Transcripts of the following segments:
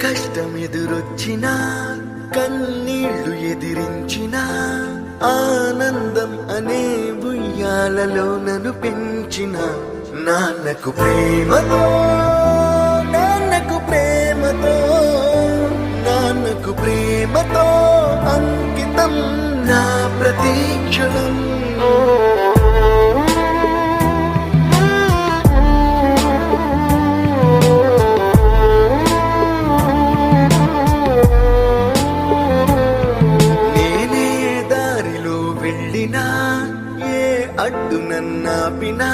కష్టమెదురొచ్చినా కన్నీళ్లు ఎదిరించిన ఆనందం అనే ఉయ్యాలలో నన్ను పెంచిన నాన్నకు ప్రేమతో నాన్నకు ప్రేమతో నాన్నకు ప్రేమతో అంకితం నా ప్రతీక్షణం. ఏ అడ్డు నన్నాపినా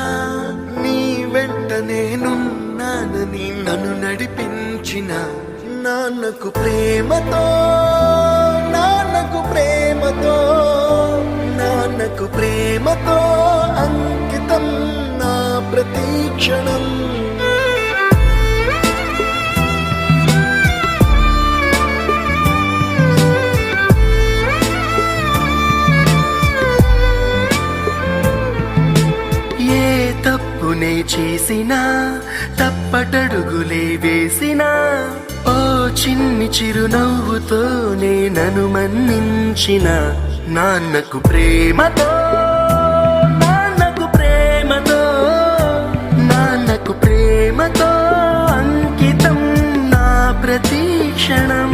నీ వెంట నేనున్నానని నన్ను నడిపించిన నాన్నకు ప్రేమతో నాన్నకు ప్రేమతో నాన్నకు ప్రేమతో అంకితం నా ప్రతీక్షణం. తప్పునే చేసినా తప్పటడుగులే వేసినా ఓ చిన్ని చిరునవ్వుతోనే నన్ను మన్నించిన నాన్నకు ప్రేమతో నాన్నకు ప్రేమతో నాన్నకు ప్రేమతో అంకితం నా ప్రతీక్షణం.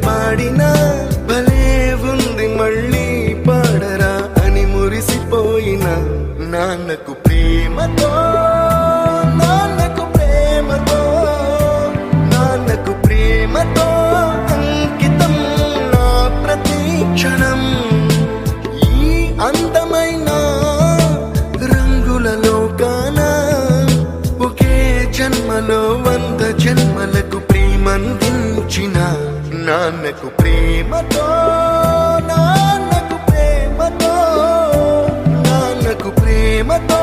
పాడినా భలే ఉంది మళ్ళీ పాడరా అని మురిసిపోయిన నాన్నకు ప్రేమతో నాన్నకు ప్రేమతో నాన్నకు ప్రేమతో అంకితం నా ప్రతీక్షణం. ఈ అందమైన రంగుల లోకాన ఒకే జన్మలో 100 జన్మలకు ప్రేమందించిన నాన్నకు ప్రేమతో నాన్నకు ప్రేమతో నాన్నకు ప్రేమతో